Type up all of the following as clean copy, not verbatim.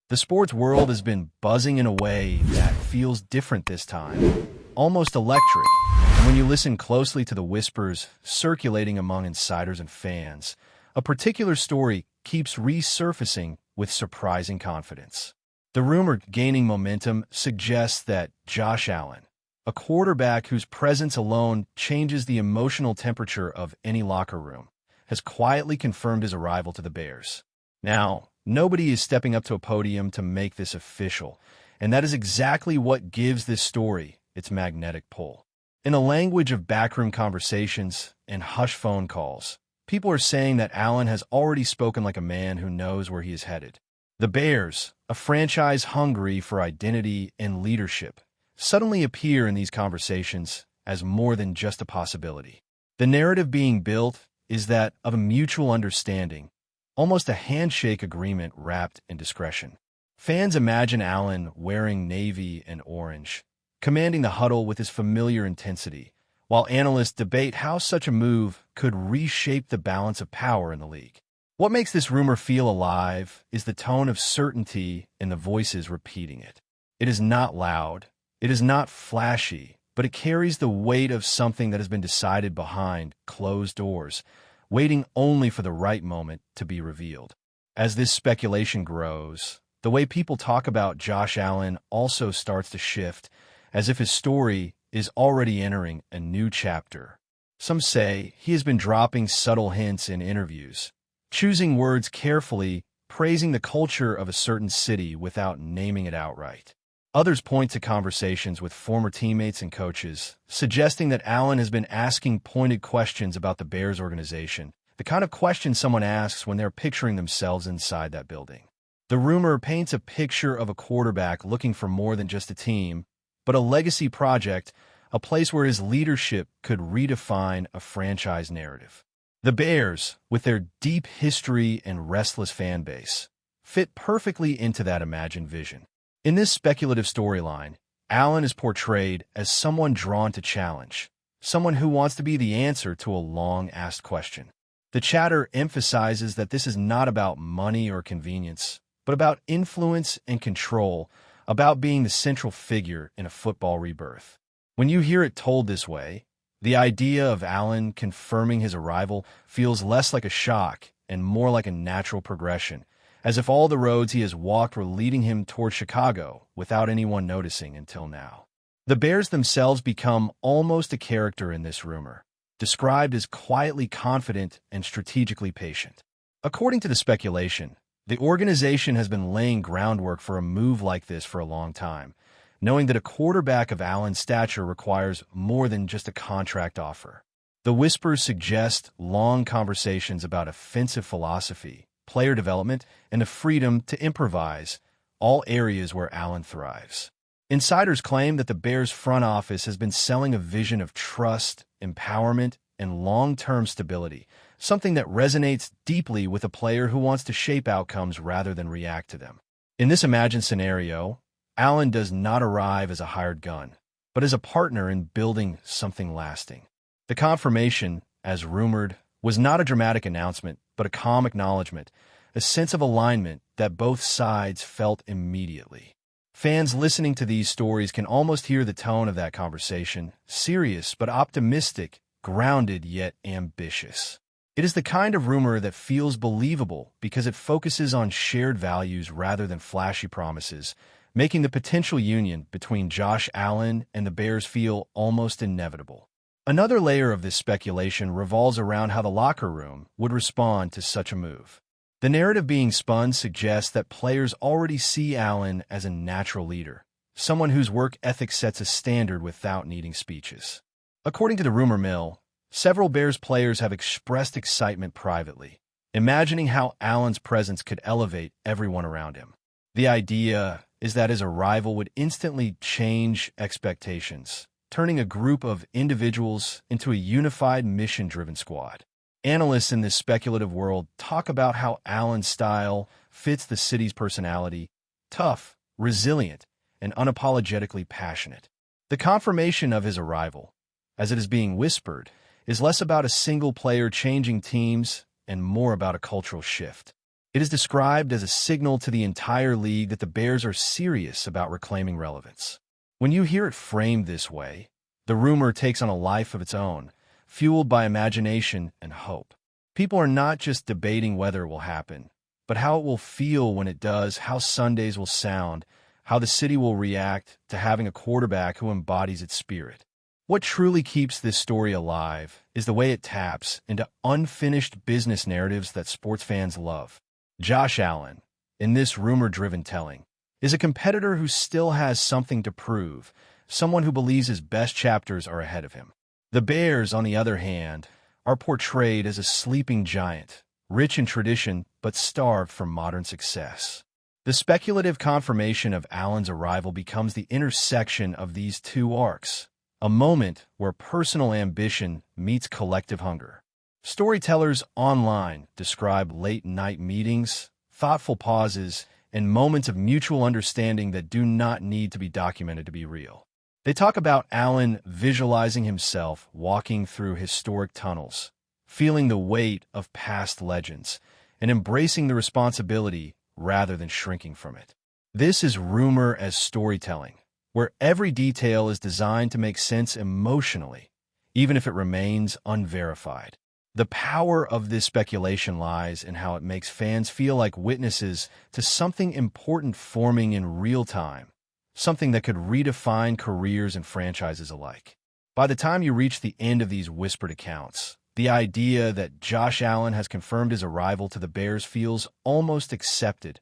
The sports world has been buzzing in a way that feels different this time, almost electric. And when you listen closely to the whispers circulating among insiders and fans, a particular story keeps resurfacing with surprising confidence. The rumor gaining momentum suggests that Josh Allen, a quarterback whose presence alone changes the emotional temperature of any locker room, has quietly confirmed his arrival to the Bears. Now, nobody is stepping up to a podium to make this official, and that is exactly what gives this story its magnetic pull. In a language of backroom conversations and hush phone calls, people are saying that Allen has already spoken like a man who knows where he is headed. The Bears, a franchise hungry for identity and leadership, suddenly appear in these conversations as more than just a possibility. The narrative being built is that of a mutual understanding, almost a handshake agreement wrapped in discretion. Fans imagine Allen wearing navy and orange, commanding the huddle with his familiar intensity, while analysts debate how such a move could reshape the balance of power in the league. What makes this rumor feel alive is the tone of certainty in the voices repeating it. It is not loud, it is not flashy, but it carries the weight of something that has been decided behind closed doors, waiting only for the right moment to be revealed. As this speculation grows, the way people talk about Josh Allen also starts to shift, as if his story is already entering a new chapter. Some say he has been dropping subtle hints in interviews, choosing words carefully, praising the culture of a certain city without naming it outright. Others point to conversations with former teammates and coaches, suggesting that Allen has been asking pointed questions about the Bears organization, the kind of questions someone asks when they're picturing themselves inside that building. The rumor paints a picture of a quarterback looking for more than just a team, but a legacy project, a place where his leadership could redefine a franchise narrative. The Bears, with their deep history and restless fan base, fit perfectly into that imagined vision. In this speculative storyline, Allen is portrayed as someone drawn to challenge, someone who wants to be the answer to a long-asked question. The chatter emphasizes that this is not about money or convenience, but about influence and control, about being the central figure in a football rebirth. When you hear it told this way, the idea of Allen confirming his arrival feels less like a shock and more like a natural progression, as if all the roads he has walked were leading him toward Chicago without anyone noticing until now. The Bears themselves become almost a character in this rumor, described as quietly confident and strategically patient. According to the speculation, the organization has been laying groundwork for a move like this for a long time, knowing that a quarterback of Allen's stature requires more than just a contract offer. The whispers suggest long conversations about offensive philosophy, player development, and the freedom to improvise, all areas where Allen thrives. Insiders claim that the Bears front office has been selling a vision of trust, empowerment, and long-term stability, something that resonates deeply with a player who wants to shape outcomes rather than react to them. In this imagined scenario, Allen does not arrive as a hired gun, but as a partner in building something lasting. The confirmation, as rumored, was not a dramatic announcement, but a calm acknowledgement, a sense of alignment that both sides felt immediately. Fans listening to these stories can almost hear the tone of that conversation, serious but optimistic, grounded yet ambitious. It is the kind of rumor that feels believable because it focuses on shared values rather than flashy promises, making the potential union between Josh Allen and the Bears feel almost inevitable. Another layer of this speculation revolves around how the locker room would respond to such a move. The narrative being spun suggests that players already see Allen as a natural leader, someone whose work ethic sets a standard without needing speeches. According to the rumor mill, several Bears players have expressed excitement privately, imagining how Allen's presence could elevate everyone around him. The idea is that his arrival would instantly change expectations, turning a group of individuals into a unified mission-driven squad. Analysts in this speculative world talk about how Allen's style fits the city's personality: tough, resilient, and unapologetically passionate. The confirmation of his arrival, as it is being whispered, is less about a single player changing teams and more about a cultural shift. It is described as a signal to the entire league that the Bears are serious about reclaiming relevance. When you hear it framed this way, the rumor takes on a life of its own, fueled by imagination and hope. People are not just debating whether it will happen, but how it will feel when it does, how Sundays will sound, how the city will react to having a quarterback who embodies its spirit. What truly keeps this story alive is the way it taps into unfinished business narratives that sports fans love. Josh Allen, in this rumor-driven telling, is a competitor who still has something to prove, someone who believes his best chapters are ahead of him. The Bears, on the other hand, are portrayed as a sleeping giant, rich in tradition but starved for modern success. The speculative confirmation of Allen's arrival becomes the intersection of these two arcs, a moment where personal ambition meets collective hunger. Storytellers online describe late-night meetings, thoughtful pauses, and moments of mutual understanding that do not need to be documented to be real. They talk about Allen visualizing himself walking through historic tunnels, feeling the weight of past legends, and embracing the responsibility rather than shrinking from it. This is rumor as storytelling, where every detail is designed to make sense emotionally, even if it remains unverified. The power of this speculation lies in how it makes fans feel like witnesses to something important forming in real time, something that could redefine careers and franchises alike. By the time you reach the end of these whispered accounts, the idea that Josh Allen has confirmed his arrival to the Bears feels almost accepted,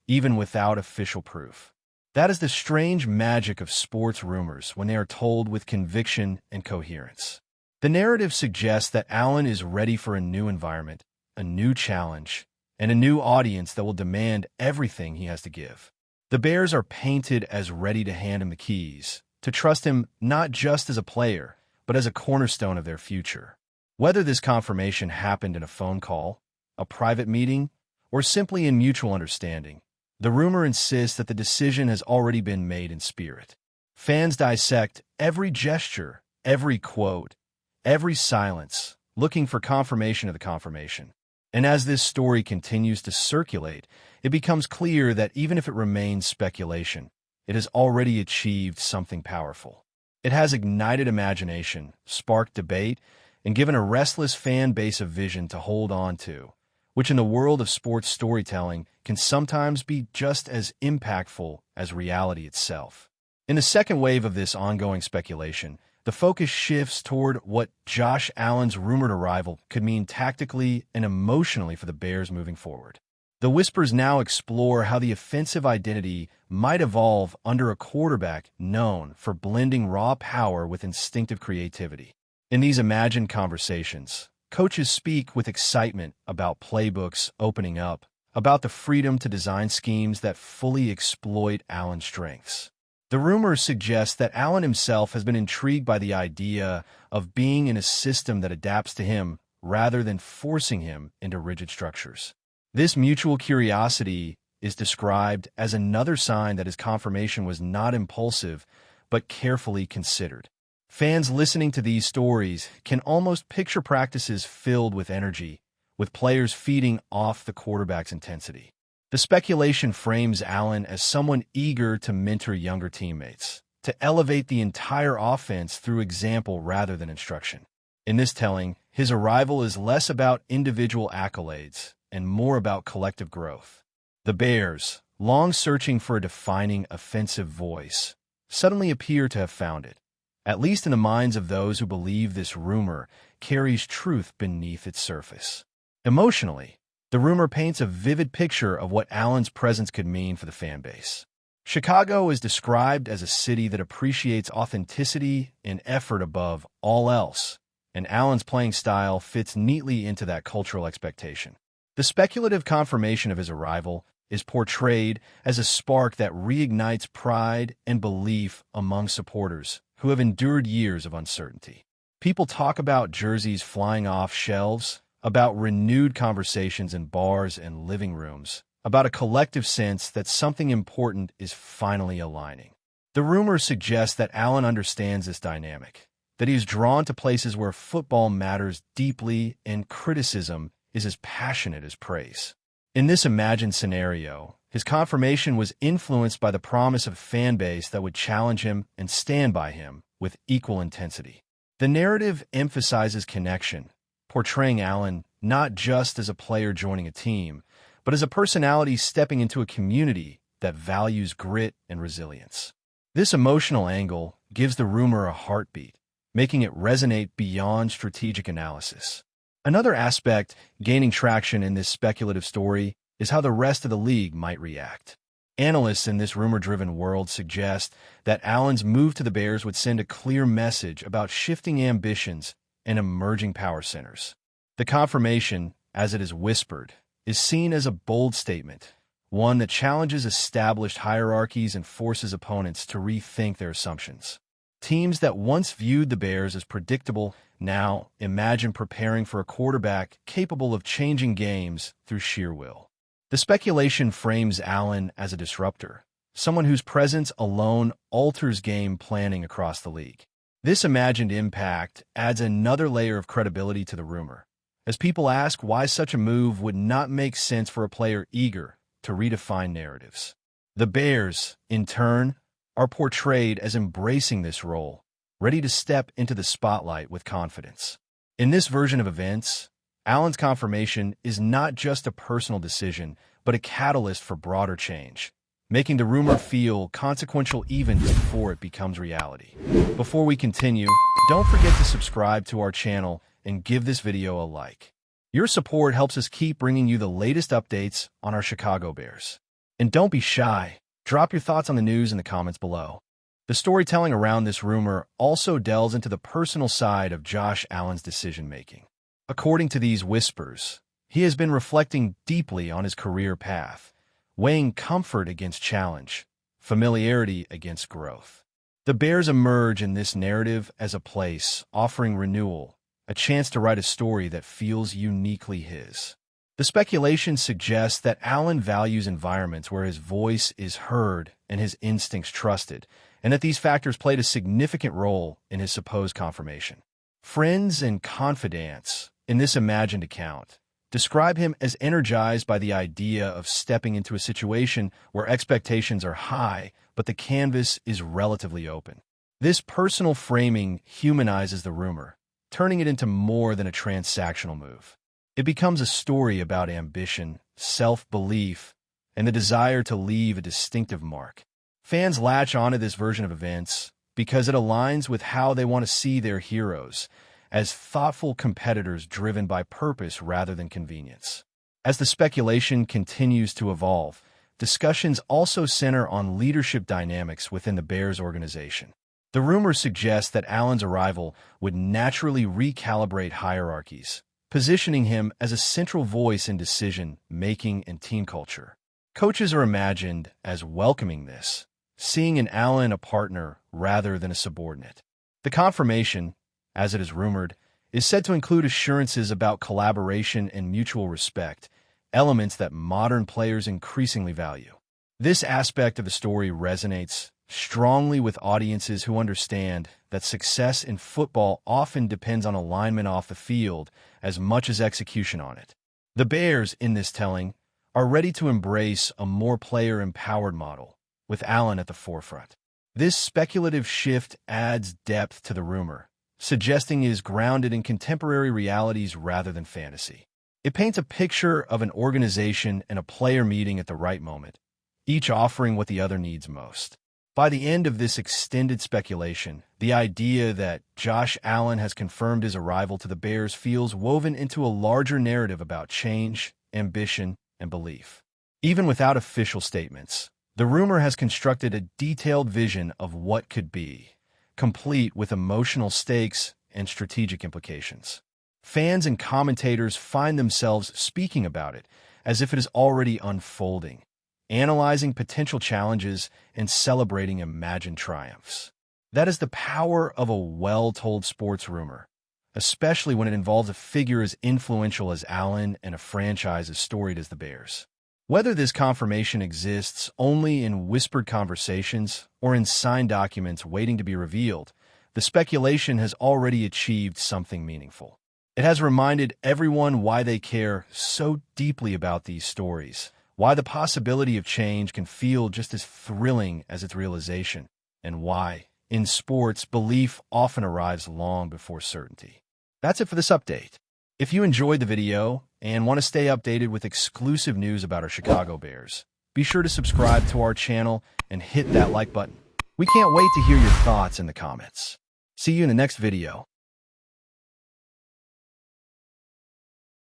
even without official proof. That is the strange magic of sports rumors when they are told with conviction and coherence. The narrative suggests that Allen is ready for a new environment, a new challenge, and a new audience that will demand everything he has to give. The Bears are painted as ready to hand him the keys, to trust him not just as a player, but as a cornerstone of their future. Whether this confirmation happened in a phone call, a private meeting, or simply in mutual understanding, the rumor insists that the decision has already been made in spirit. Fans dissect every gesture, every quote, every silence, looking for confirmation of the confirmation. And as this story continues to circulate, it becomes clear that even if it remains speculation, it has already achieved something powerful. It has ignited imagination, sparked debate, and given a restless fan base a vision to hold on to, which in the world of sports storytelling can sometimes be just as impactful as reality itself. In the second wave of this ongoing speculation, the focus shifts toward what Josh Allen's rumored arrival could mean tactically and emotionally for the Bears moving forward. The whispers now explore how the offensive identity might evolve under a quarterback known for blending raw power with instinctive creativity. In these imagined conversations, coaches speak with excitement about playbooks opening up, about the freedom to design schemes that fully exploit Allen's strengths. The rumors suggest that Allen himself has been intrigued by the idea of being in a system that adapts to him rather than forcing him into rigid structures. This mutual curiosity is described as another sign that his confirmation was not impulsive, but carefully considered. Fans listening to these stories can almost picture practices filled with energy, with players feeding off the quarterback's intensity. The speculation frames Allen as someone eager to mentor younger teammates, to elevate the entire offense through example rather than instruction. In this telling, his arrival is less about individual accolades and more about collective growth. The Bears, long searching for a defining offensive voice, suddenly appear to have found it, at least in the minds of those who believe this rumor carries truth beneath its surface. Emotionally, the rumor paints a vivid picture of what Allen's presence could mean for the fan base. Chicago is described as a city that appreciates authenticity and effort above all else, and Allen's playing style fits neatly into that cultural expectation. The speculative confirmation of his arrival is portrayed as a spark that reignites pride and belief among supporters who have endured years of uncertainty. People talk about jerseys flying off shelves, about renewed conversations in bars and living rooms, about a collective sense that something important is finally aligning. The rumor suggests that Allen understands this dynamic, that he is drawn to places where football matters deeply and criticism is as passionate as praise. In this imagined scenario, his confirmation was influenced by the promise of a fan base that would challenge him and stand by him with equal intensity. The narrative emphasizes connection, portraying Allen not just as a player joining a team, but as a personality stepping into a community that values grit and resilience. This emotional angle gives the rumor a heartbeat, making it resonate beyond strategic analysis. Another aspect gaining traction in this speculative story is how the rest of the league might react. Analysts in this rumor-driven world suggest that Allen's move to the Bears would send a clear message about shifting ambitions and emerging power centers. The confirmation, as it is whispered, is seen as a bold statement, one that challenges established hierarchies and forces opponents to rethink their assumptions. Teams that once viewed the Bears as predictable now imagine preparing for a quarterback capable of changing games through sheer will. The speculation frames Allen as a disruptor, someone whose presence alone alters game planning across the league. This imagined impact adds another layer of credibility to the rumor, as people ask why such a move would not make sense for a player eager to redefine narratives. The Bears, in turn, are portrayed as embracing this role, ready to step into the spotlight with confidence. In this version of events, Allen's confirmation is not just a personal decision, but a catalyst for broader change, making the rumor feel consequential even before it becomes reality. Before we continue, don't forget to subscribe to our channel and give this video a like. Your support helps us keep bringing you the latest updates on our Chicago Bears. And don't be shy. Drop your thoughts on the news in the comments below. The storytelling around this rumor also delves into the personal side of Josh Allen's decision-making. According to these whispers, he has been reflecting deeply on his career path, weighing comfort against challenge, familiarity against growth. The Bears emerge in this narrative as a place offering renewal, a chance to write a story that feels uniquely his. The speculation suggests that Allen values environments where his voice is heard and his instincts trusted, and that these factors played a significant role in his supposed confirmation. Friends and confidants, in this imagined account, describe him as energized by the idea of stepping into a situation where expectations are high, but the canvas is relatively open. This personal framing humanizes the rumor, turning it into more than a transactional move. It becomes a story about ambition, self-belief, and the desire to leave a distinctive mark. Fans latch onto this version of events because it aligns with how they want to see their heroes, as thoughtful competitors driven by purpose rather than convenience. As the speculation continues to evolve, discussions also center on leadership dynamics within the Bears organization. The rumors suggest that Allen's arrival would naturally recalibrate hierarchies, positioning him as a central voice in decision-making and team culture. Coaches are imagined as welcoming this, seeing in Allen a partner rather than a subordinate. The confirmation, as it is rumored, is said to include assurances about collaboration and mutual respect, elements that modern players increasingly value. This aspect of the story resonates strongly with audiences who understand that success in football often depends on alignment off the field as much as execution on it. The Bears, in this telling, are ready to embrace a more player-empowered model, with Allen at the forefront. This speculative shift adds depth to the rumor, suggesting it is grounded in contemporary realities rather than fantasy. It paints a picture of an organization and a player meeting at the right moment, each offering what the other needs most. By the end of this extended speculation, the idea that Josh Allen has confirmed his arrival to the Bears feels woven into a larger narrative about change, ambition, and belief. Even without official statements, the rumor has constructed a detailed vision of what could be, complete with emotional stakes and strategic implications. Fans and commentators find themselves speaking about it as if it is already unfolding, analyzing potential challenges and celebrating imagined triumphs. That is the power of a well-told sports rumor, especially when it involves a figure as influential as Allen and a franchise as storied as the Bears. Whether this confirmation exists only in whispered conversations or in signed documents waiting to be revealed, the speculation has already achieved something meaningful. It has reminded everyone why they care so deeply about these stories, why the possibility of change can feel just as thrilling as its realization, and why, in sports, belief often arrives long before certainty. That's it for this update. If you enjoyed the video and want to stay updated with exclusive news about our Chicago Bears, be sure to subscribe to our channel and hit that like button. We can't wait to hear your thoughts in the comments. See you in the next video.